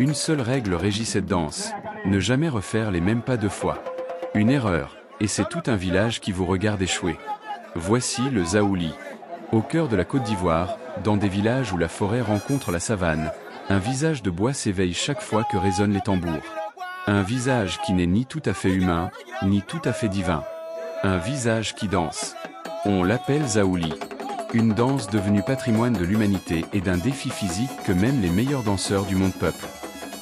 Une seule règle régit cette danse, ne jamais refaire les mêmes pas deux fois. Une erreur, et c'est tout un village qui vous regarde échouer. Voici le Zaouli. Au cœur de la Côte d'Ivoire, dans des villages où la forêt rencontre la savane, un visage de bois s'éveille chaque fois que résonnent les tambours. Un visage qui n'est ni tout à fait humain, ni tout à fait divin. Un visage qui danse. On l'appelle Zaouli. Une danse devenue patrimoine de l'humanité et d'un défi physique que même les meilleurs danseurs du monde peuplent.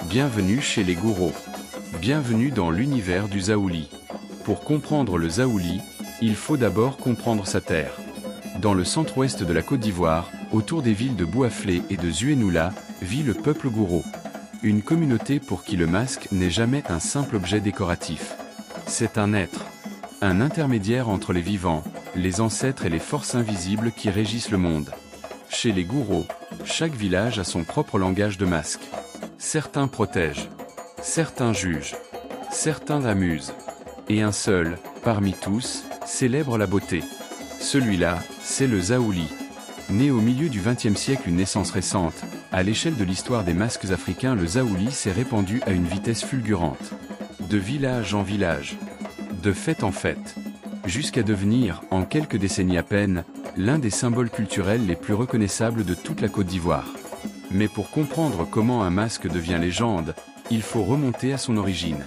Bienvenue chez les Gouros. Bienvenue dans l'univers du Zaouli. Pour comprendre le Zaouli, il faut d'abord comprendre sa terre. Dans le centre-ouest de la Côte d'Ivoire, autour des villes de Bouaflé et de Zuénoula, vit le peuple Gouro. Une communauté pour qui le masque n'est jamais un simple objet décoratif. C'est un être. Un intermédiaire entre les vivants, les ancêtres et les forces invisibles qui régissent le monde. Chez les Gouros, chaque village a son propre langage de masque. Certains protègent, certains jugent, certains amusent. Et un seul, parmi tous, célèbre la beauté. Celui-là, c'est le Zaouli. Né au milieu du XXe siècle, une naissance récente, à l'échelle de l'histoire des masques africains, le Zaouli s'est répandu à une vitesse fulgurante. De village en village, de fête en fête, jusqu'à devenir, en quelques décennies à peine, l'un des symboles culturels les plus reconnaissables de toute la Côte d'Ivoire. Mais pour comprendre comment un masque devient légende, il faut remonter à son origine.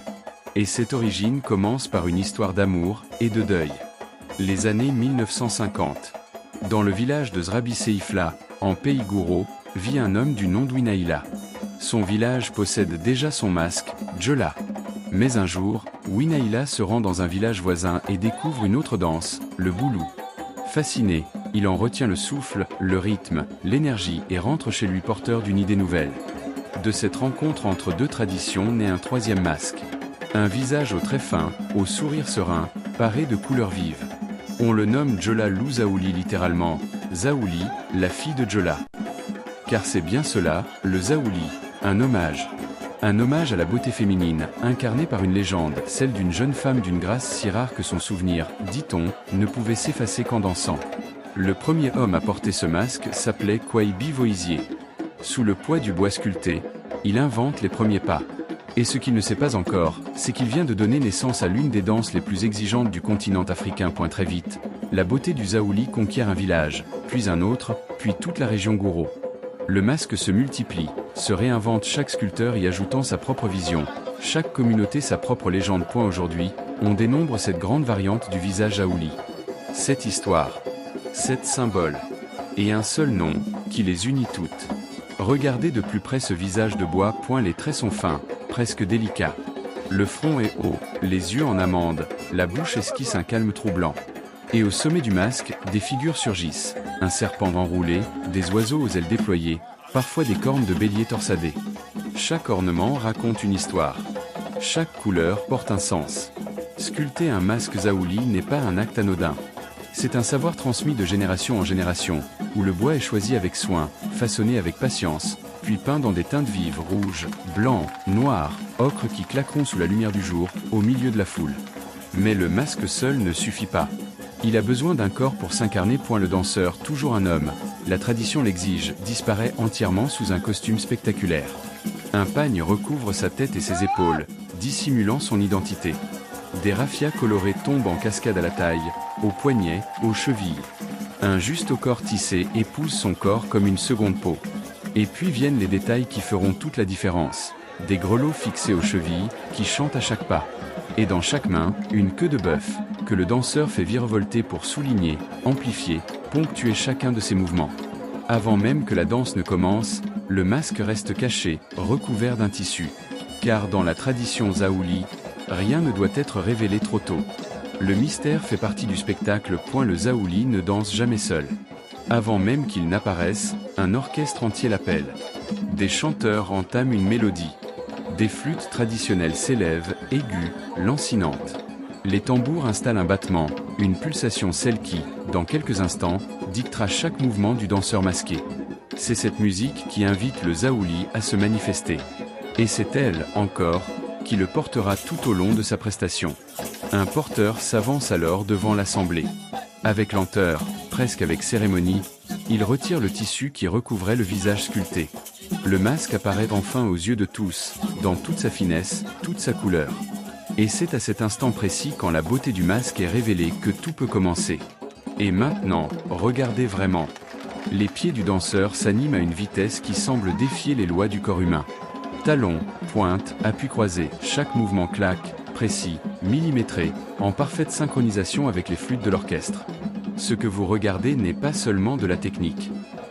Et cette origine commence par une histoire d'amour et de deuil. Les années 1950. Dans le village de Zrabi-Seifla, en pays Gouro, vit un homme du nom d'Winaïla. Son village possède déjà son masque, Djola. Mais un jour, Winaïla se rend dans un village voisin et découvre une autre danse, le boulou. Fasciné, il en retient le souffle, le rythme, l'énergie et rentre chez lui porteur d'une idée nouvelle. De cette rencontre entre deux traditions naît un troisième masque. Un visage au trait fin, au sourire serein, paré de couleurs vives. On le nomme Djola Lou Zaouli, littéralement, Zaouli, la fille de Djola. Car c'est bien cela, le Zaouli, un hommage. Un hommage à la beauté féminine, incarnée par une légende, celle d'une jeune femme d'une grâce si rare que son souvenir, dit-on, ne pouvait s'effacer qu'en dansant. Le premier homme à porter ce masque s'appelait Kwaibi Voisier. Sous le poids du bois sculpté, il invente les premiers pas. Et ce qu'il ne sait pas encore, c'est qu'il vient de donner naissance à l'une des danses les plus exigeantes du continent africain. Très vite, la beauté du Zaouli conquiert un village, puis un autre, puis toute la région Gouro. Le masque se multiplie, se réinvente, chaque sculpteur y ajoutant sa propre vision, chaque communauté sa propre légende. Aujourd'hui, on dénombre cette grande variante du visage Zaouli. Cette histoire, sept symboles, et un seul nom, qui les unit toutes. Regardez de plus près ce visage de bois. Les traits sont fins, presque délicats. Le front est haut, les yeux en amande, la bouche esquisse un calme troublant. Et au sommet du masque, des figures surgissent. Un serpent enroulé, des oiseaux aux ailes déployées, parfois des cornes de bélier torsadées. Chaque ornement raconte une histoire. Chaque couleur porte un sens. Sculpter un masque Zaouli n'est pas un acte anodin. C'est un savoir transmis de génération en génération, où le bois est choisi avec soin, façonné avec patience, puis peint dans des teintes vives, rouge, blanc, noir, ocre qui claqueront sous la lumière du jour, au milieu de la foule. Mais le masque seul ne suffit pas. Il a besoin d'un corps pour s'incarner. Le danseur, toujours un homme, la tradition l'exige, disparaît entièrement sous un costume spectaculaire. Un pagne recouvre sa tête et ses épaules, dissimulant son identité. Des raffias colorées tombent en cascade à la taille, aux poignets, aux chevilles. Un juste au corps tissé épouse son corps comme une seconde peau. Et puis viennent les détails qui feront toute la différence. Des grelots fixés aux chevilles, qui chantent à chaque pas. Et dans chaque main, une queue de bœuf, que le danseur fait virevolter pour souligner, amplifier, ponctuer chacun de ses mouvements. Avant même que la danse ne commence, le masque reste caché, recouvert d'un tissu. Car dans la tradition Zaouli, rien ne doit être révélé trop tôt. Le mystère fait partie du spectacle. Le Zaouli ne danse jamais seul. Avant même qu'il n'apparaisse, un orchestre entier l'appelle. Des chanteurs entament une mélodie. Des flûtes traditionnelles s'élèvent, aiguës, lancinantes. Les tambours installent un battement, une pulsation, celle qui, dans quelques instants, dictera chaque mouvement du danseur masqué. C'est cette musique qui invite le Zaouli à se manifester. Et c'est elle, encore, qui le portera tout au long de sa prestation. Un porteur s'avance alors devant l'assemblée. Avec lenteur, presque avec cérémonie, il retire le tissu qui recouvrait le visage sculpté. Le masque apparaît enfin aux yeux de tous, dans toute sa finesse, toute sa couleur. Et c'est à cet instant précis quand la beauté du masque est révélée que tout peut commencer. Et maintenant, regardez vraiment. Les pieds du danseur s'animent à une vitesse qui semble défier les lois du corps humain. Talons, pointe, appui croisé, chaque mouvement claque, précis, millimétré, en parfaite synchronisation avec les flûtes de l'orchestre. Ce que vous regardez n'est pas seulement de la technique.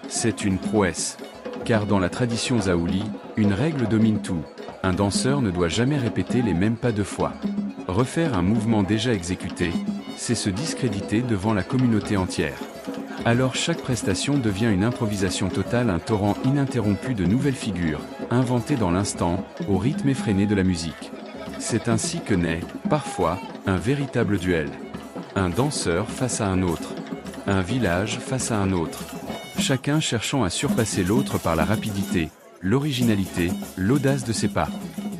C'est une prouesse. Car dans la tradition Zaouli, une règle domine tout. Un danseur ne doit jamais répéter les mêmes pas deux fois. Refaire un mouvement déjà exécuté, c'est se discréditer devant la communauté entière. Alors chaque prestation devient une improvisation totale, un torrent ininterrompu de nouvelles figures, inventées dans l'instant, au rythme effréné de la musique. C'est ainsi que naît, parfois, un véritable duel. Un danseur face à un autre. Un village face à un autre. Chacun cherchant à surpasser l'autre par la rapidité, l'originalité, l'audace de ses pas.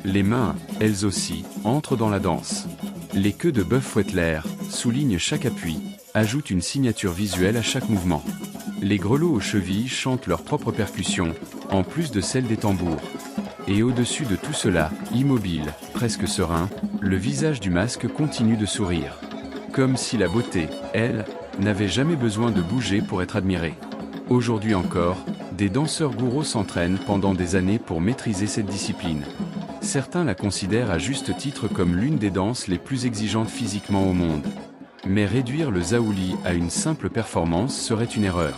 Les mains, elles aussi, entrent dans la danse. Les queues de bœuf fouettent l'air, soulignent chaque appui, ajoutent une signature visuelle à chaque mouvement. Les grelots aux chevilles chantent leurs propres percussions, en plus de celles des tambours. Et au-dessus de tout cela, immobile, presque serein, le visage du masque continue de sourire. Comme si la beauté, elle, n'avait jamais besoin de bouger pour être admirée. Aujourd'hui encore, des danseurs gourous s'entraînent pendant des années pour maîtriser cette discipline. Certains la considèrent à juste titre comme l'une des danses les plus exigeantes physiquement au monde. Mais réduire le Zaouli à une simple performance serait une erreur.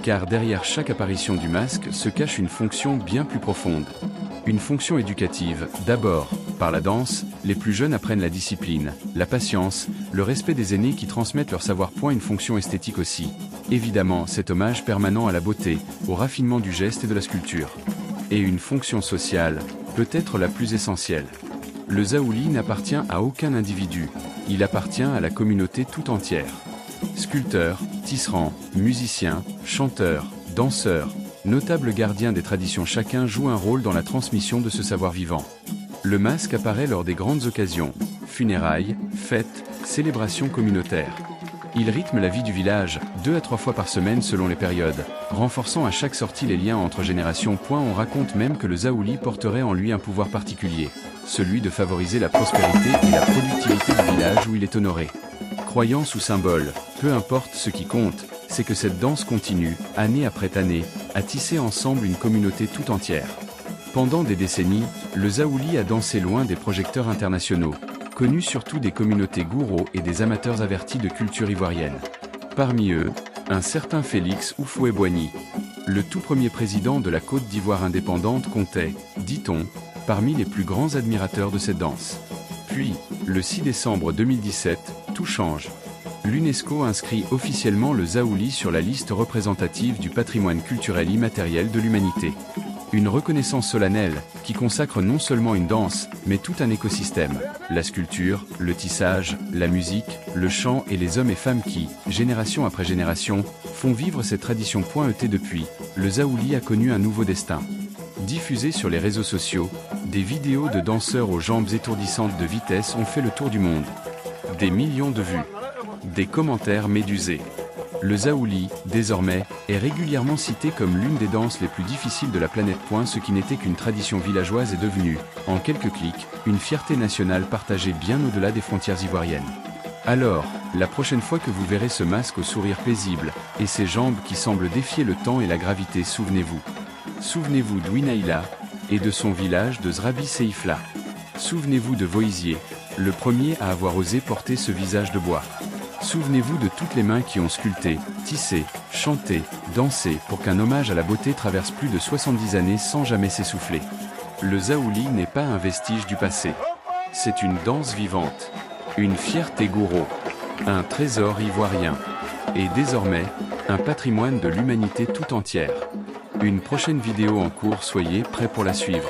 Car derrière chaque apparition du masque se cache une fonction bien plus profonde. Une fonction éducative, d'abord. Par la danse, les plus jeunes apprennent la discipline, la patience, le respect des aînés qui transmettent leur savoir. Une fonction esthétique aussi. Évidemment, cet hommage permanent à la beauté, au raffinement du geste et de la sculpture. Et une fonction sociale, peut-être la plus essentielle. Le Zaouli n'appartient à aucun individu, il appartient à la communauté tout entière. Sculpteurs, tisserands, musiciens, chanteurs, danseurs, notables gardiens des traditions, chacun joue un rôle dans la transmission de ce savoir vivant. Le masque apparaît lors des grandes occasions, funérailles, fêtes, célébrations communautaires. Il rythme la vie du village, 2 à 3 fois par semaine selon les périodes, renforçant à chaque sortie les liens entre générations. On raconte même que le Zaouli porterait en lui un pouvoir particulier, celui de favoriser la prospérité et la productivité du village où il est honoré. Croyance ou symbole, peu importe, ce qui compte, c'est que cette danse continue, année après année, à tisser ensemble une communauté tout entière. Pendant des décennies, le Zaouli a dansé loin des projecteurs internationaux, connu surtout des communautés gourous et des amateurs avertis de culture ivoirienne. Parmi eux, un certain Félix Houphouët-Boigny. Le tout premier président de la Côte d'Ivoire indépendante comptait, dit-on, parmi les plus grands admirateurs de cette danse. Puis, le 6 décembre 2017, tout change. L'UNESCO inscrit officiellement le Zaouli sur la liste représentative du patrimoine culturel immatériel de l'humanité. Une reconnaissance solennelle, qui consacre non seulement une danse, mais tout un écosystème. La sculpture, le tissage, la musique, le chant et les hommes et femmes qui, génération après génération, font vivre cette tradition. Depuis, le Zaouli a connu un nouveau destin. Diffusé sur les réseaux sociaux, des vidéos de danseurs aux jambes étourdissantes de vitesse ont fait le tour du monde. Des millions de vues. Des commentaires médusés. Le Zaouli, désormais, est régulièrement cité comme l'une des danses les plus difficiles de la planète. Ce qui n'était qu'une tradition villageoise est devenu, en quelques clics, une fierté nationale partagée bien au-delà des frontières ivoiriennes. Alors, la prochaine fois que vous verrez ce masque au sourire paisible, et ses jambes qui semblent défier le temps et la gravité, souvenez-vous. Souvenez-vous d'Ouinaïla, et de son village de Zrabi Seifla. Souvenez-vous de Voisier, le premier à avoir osé porter ce visage de bois. Souvenez-vous de toutes les mains qui ont sculpté, tissé, chanté, dansé pour qu'un hommage à la beauté traverse plus de 70 années sans jamais s'essouffler. Le Zaouli n'est pas un vestige du passé. C'est une danse vivante. Une fierté gourou. Un trésor ivoirien. Et désormais, un patrimoine de l'humanité tout entière. Une prochaine vidéo en cours, soyez prêts pour la suivre.